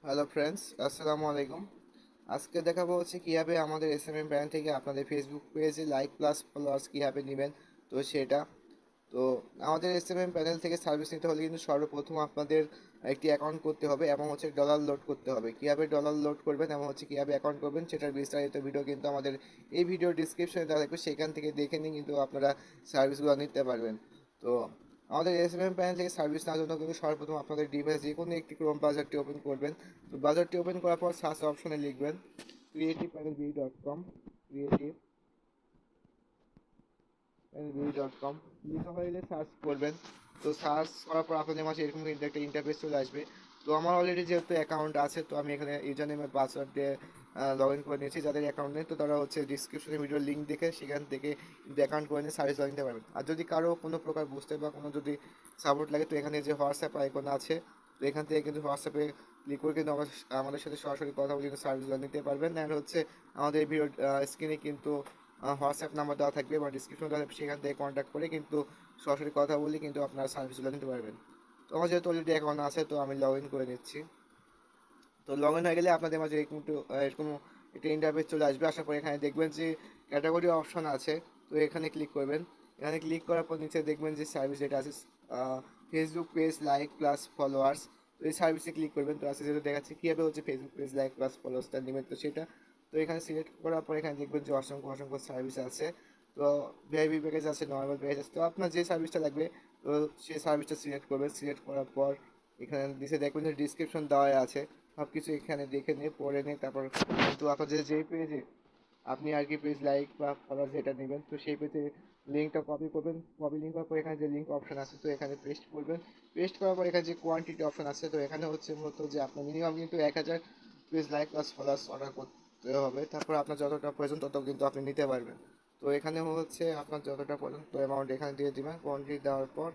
Hello friends, আসসালামু আলাইকুম। আজকে দেখাবো হচ্ছে কীভাবে আমাদের এসএমএম ব্র্যান্ড থেকে আপনাদের ফেসবুক পেজে লাইক প্লাস ফলোয়ার্স কীভাবে নেবেন। তো সেটা তো আমাদের এসএমএম প্যানেল থেকে সার্ভিস নিতে হলে কিন্তু সর্বপ্রথম আপনাদের একটি অ্যাকাউন্ট করতে হবে এবং হচ্ছে ডলার লোড করতে হবে। কীভাবে ডলার লোড করবেন এবং হচ্ছে কীভাবে অ্যাকাউন্ট করবেন সেটার বিস্তারিত ভিডিও কিন্তু আমাদের এই ভিডিও ডিসক্রিপশনে দেওয়া থাকবে, সেখান থেকে দেখে নিয়ে কিন্তু আপনারা সার্ভিসগুলো নিতে পারবেন। তো আমাদের এসএমএম প্যানেল থেকে সার্ভিস নেওয়ার জন্য কিন্তু সর্বপ্রথম আপনাদের ডিভাইস যে কোনো একটি ক্রোম ব্রাউজারটি ওপেন করবেন। তো ব্রাউজারটি ওপেন করার পর সার্চ অপশনে লিখবেন creativepanelb.com। creativepanelb.com লিখা হলে সার্চ করবেন। তো সার্চ করার পর আপনাদের মাঝে এরকম কিন্তু একটা ইন্টারফেস চলে আসবে। তো আমার অলরেডি যেহেতু অ্যাকাউন্ট আছে, তো আমি এখানে ইউজার নেম আর পাসওয়ার্ড দিয়ে লগ ইন করে নিয়েছি। যাদের অ্যাকাউন্ট নেই, তো তারা হচ্ছে ডিসক্রিপশনে ভিডিওর লিঙ্ক দেখে সেখান থেকে অ্যাকাউন্ট করে নিয়ে সার্ভিস নিতে পারবেন। আর যদি কারো কোনো প্রকার বুঝতে বা কোনো যদি সাপোর্ট লাগে, তো এখানে যে হোয়াটসঅ্যাপ আইকন আছে, তো এখান থেকে কিন্তু হোয়াটসঅ্যাপে ক্লিক করে কিন্তু আমাদের সাথে সরাসরি কথা বলে কিন্তু সার্ভিসগুলো নিতে পারবেন। অ্যান্ড হচ্ছে আমাদের ভিডিও স্ক্রিনে কিন্তু হোয়াটসঅ্যাপ নাম্বার দেওয়া থাকবে বা ডিসক্রিপশন দেওয়া থাকবে, সেখান থেকে কন্ট্যাক্ট করে কিন্তু সরাসরি কথা বলে কিন্তু আপনারা সার্ভিসগুলো নিতে পারবেন। তো আমার যেহেতু অলরেডি অ্যাকাউন্ট আছে, তো আমি লগ ইন করে নিচ্ছি। তো লগ ইন হয়ে গেলে আপনাদের মাঝে এরকম একটা ইন্টারফেস চলে আসবে। আসার পর এখানে দেখবেন যে ক্যাটাগরি অপশন আছে, তো এখানে ক্লিক করবেন। এখানে ক্লিক করার পর নিচে দেখবেন যে সার্ভিস যেটা আছে, Facebook page like plus followers. তো এই সার্ভিসে ক্লিক করবেন। তো আজকে যেটা দেখাচ্ছে কীভাবে হচ্ছে ফেসবুক পেজ লাইক প্লাস ফলোয়ার্সটা নেবেন, তো সেটা তো এখানে সিলেক্ট করার পর এখানে দেখবেন যে অসংখ্য অসংখ্য সার্ভিস আছে। তো ভিআইপি প্যাকেজ আছে, নর্মাল প্যাকেজ আছে, তো আপনার যে সার্ভিসটা লাগবে তো সেই সার্ভিসটা সিলেক্ট করবেন। সিলেক্ট করার পর এখানে নিচে দেখবেন যে ডিসক্রিপশন দেওয়া আছে, সব কিছু এখানে দেখে নিয়ে পড়ে নিয়ে তারপর কিন্তু আপনাদের যে পেজে আপনি আর কি পেজ লাইক বা ফলোয়ার যেটা নেবেন, তো সেই পেজে লিঙ্কটা কপি করবেন। কপি লিঙ্ক করার পর এখানে যে লিঙ্ক অপশন আছে, তো এখানে পেস্ট করবেন। পেস্ট করার পর এখানে যে কোয়ান্টিটি অপশন আছে, তো এখানে হচ্ছে মূলত যে আপনার মিনিমাম কিন্তু 1000 page like plus followers order করতে হবে। তারপর আপনার যতটা প্রয়োজন তত কিন্তু আপনি নিতে পারবেন। তো এখানে হচ্ছে আপনার যতটা প্রয়োজন তো অ্যামাউন্ট এখানে দিয়ে দেবেন। কোয়ান্টিটি দেওয়ার পর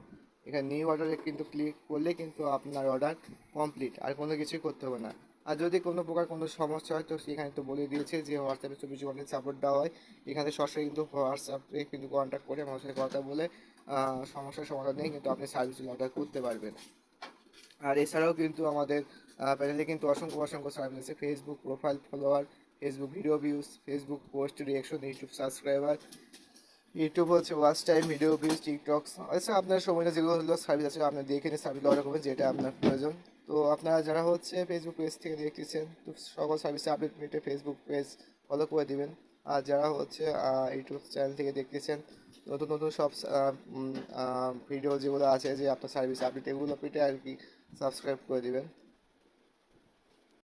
এখানে নিউ অর্ডারে কিন্তু ক্লিক করলে কিন্তু আপনার অর্ডার কমপ্লিট, আর কোনো কিছুই করতে হবে না। আর যদি কোনো প্রকার কোনো সমস্যা হয়, তো সেখানে তো বলে দিয়েছে যে হোয়াটসঅ্যাপে 24 ঘন্টা সাপোর্ট দেওয়া হয়। এখানে সরাসরি কিন্তু হোয়াটসঅ্যাপে কিন্তু কন্ট্যাক্ট করে আমার সাথে কথা বলে সমস্যার সমাধান নিয়ে কিন্তু আপনি সার্ভিসগুলো অর্ডার করতে পারবেন। আর এছাড়াও কিন্তু আমাদের প্যানেলে কিন্তু অসংখ্য অসংখ্য সার্ভিস আছে: Facebook profile follower, Facebook video views, Facebook post reaction, YouTube subscriber, YouTube হচ্ছে watch time, video views, TikTok. আচ্ছা, আপনার সময়টা যেগুলো হলো সার্ভিস আছে আপনি দেখে নিয়ে সার্ভিস অর্ডার করবেন যেটা আপনার প্রয়োজন। তো আপনারা যারা হচ্ছে ফেসবুক পেজ থেকে দেখতেছেন, তো সকল সার্ভিসে আপডেট পেতে ফেসবুক পেজ ফলো করে দিবেন। আর যারা হচ্ছে ইউটিউব চ্যানেল থেকে দেখতেছেন, নতুন নতুন সব ভিডিও যেগুলো আছে যে আপনার সার্ভিস আপডেট, এগুলো পেতে আর কি সাবস্ক্রাইব করে দিবেন।